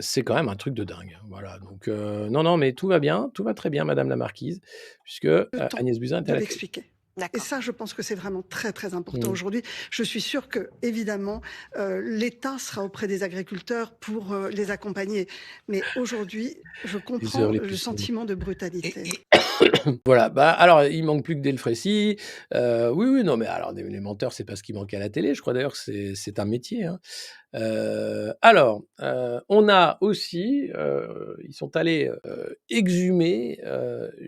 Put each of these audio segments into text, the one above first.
c'est quand même un truc de dingue, hein, voilà donc non, non, mais tout va bien, tout va très bien madame la marquise, puisque, Le temps Agnès Buzyn est de à la télé. l'expliquer et D'accord. ça, je pense que c'est vraiment très, très important Mmh. aujourd'hui. Je suis sûre qu'évidemment, l'État sera auprès des agriculteurs pour, les accompagner. Mais aujourd'hui, je Les heures comprends les plus le sombres. sentiment de brutalité. Voilà, bah, alors il manque plus que Delfrécy, oui, oui, non mais alors les menteurs, c'est pas ce qui manque à la télé, je crois d'ailleurs que c'est un métier, hein. Alors, on a aussi, ils sont allés, exhumer,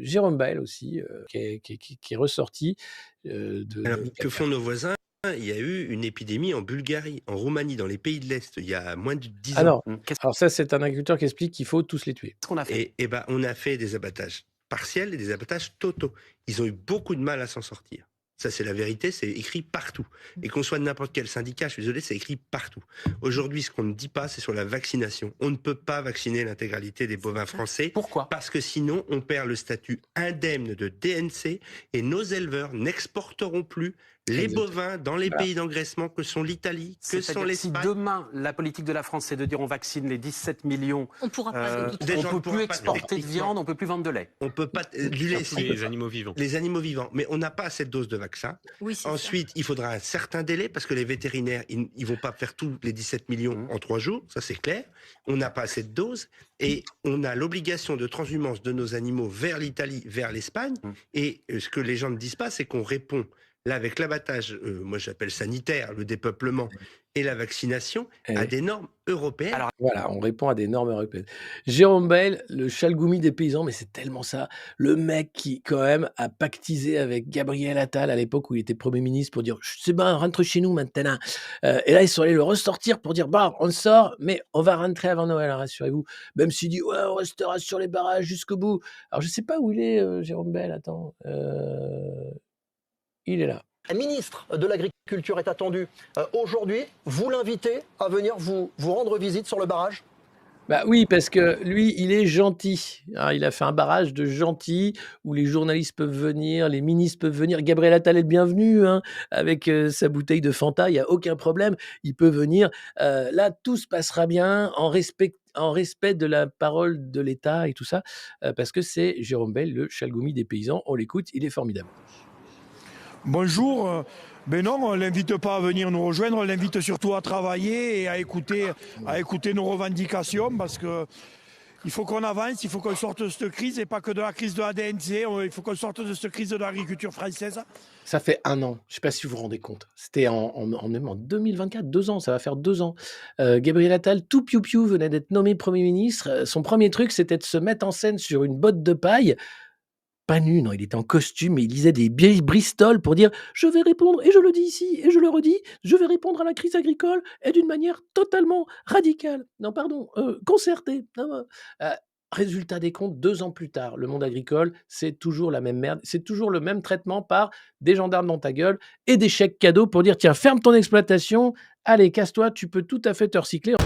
Jérôme Bael aussi, qui est ressorti, Alors, de que Qatar. font nos voisins? Il y a eu une épidémie en Bulgarie, en Roumanie, dans les pays de l'Est, il y a moins de 10 Ah ans. non, Qu'est-ce alors ça, c'est un agriculteur qui explique qu'il faut tous les tuer. qu'on a fait? Et ben, on a fait des abattages partiels et des abattages totaux. Ils ont eu beaucoup de mal à s'en sortir. Ça, c'est la vérité, c'est écrit partout. Et qu'on soit de n'importe quel syndicat, je suis désolé, c'est écrit partout. Aujourd'hui, ce qu'on ne dit pas, c'est sur la vaccination. On ne peut pas vacciner l'intégralité des bovins français Pourquoi? parce que sinon, on perd le statut indemne de DNC et nos éleveurs n'exporteront plus les Exactement. bovins dans les Voilà. pays d'engraissement que sont l'Italie, que sont C'est-à-dire si l'Espagne. demain, la politique de la France, c'est de dire on vaccine les 17 millions, On pourra pas de toute Des on gens peut ne pourront plus pas, exporter de techniquement. viande, on peut plus vendre de lait. On peut pas du lait, si, Les animaux vivants. les animaux vivants, mais on n'a pas assez de doses de vaccin. Oui, c'est ça. Ensuite, il faudra un certain délai parce que les vétérinaires, ils vont pas faire tous les 17 millions en 3 jours, ça c'est clair. On n'a pas assez de doses et on a l'obligation de transhumance de nos animaux vers l'Italie, vers l'Espagne. Et ce que les gens ne disent pas, c'est qu'on répond là avec l'abattage, moi j'appelle sanitaire, le dépeuplement et la vaccination à Eh. des normes européennes. Alors, Voilà, on répond à des normes européennes. Jérôme Bael, le chalgoumi des paysans, mais c'est tellement ça. Le mec qui, quand même, a pactisé avec Gabriel Attal à l'époque où il était Premier ministre pour dire: «C'est bon, rentre chez nous maintenant». Et là, ils sont allés le ressortir pour dire: «Bah, on sort, mais on va rentrer avant Noël, hein, rassurez-vous». Même s'il dit: «Ouais, on restera sur les barrages jusqu'au bout». Alors je sais pas où il est, Jérôme Bael, attends, il est là. La ministre de l'Agriculture est attendue aujourd'hui. Vous l'invitez à venir vous rendre visite sur le barrage? Bah oui, parce que lui, il est gentil, hein. Il a fait un barrage de gentils où les journalistes peuvent venir, les ministres peuvent venir. Gabriel Attal est le bienvenu, hein, avec, sa bouteille de Fanta, il y a aucun problème. Il peut venir. Là, tout se passera bien en respect de la parole de l'État et tout ça, parce que c'est Jérôme Bael, le chalgoumi des paysans. On l'écoute, il est formidable. Bonjour. Ben non, on ne l'invite pas à venir nous rejoindre, on l'invite surtout à travailler et à écouter nos revendications parce que il faut qu'on avance, il faut qu'on sorte de cette crise et pas que de la crise de la DNC, il faut qu'on sorte de cette crise de l'agriculture française. Ça fait 1 an, je ne sais pas si vous vous rendez compte. C'était même en 2024, 2 ans, ça va faire 2 ans. Gabriel Attal, tout piou-piou, venait d'être nommé Premier ministre. Son premier truc, c'était de se mettre en scène sur une botte de paille. Pas nu, non, il était en costume, mais il lisait des vieilles Bristol pour dire: «Je vais répondre et je le dis ici et je le redis, je vais répondre à la crise agricole et d'une manière totalement radicale». Non pardon, concertée. Résultat des comptes, 2 ans plus tard, le monde agricole, c'est toujours la même merde. C'est toujours le même traitement par des gendarmes dans ta gueule et des chèques cadeaux pour dire: «Tiens, ferme ton exploitation, allez casse-toi, tu peux tout à fait te recycler».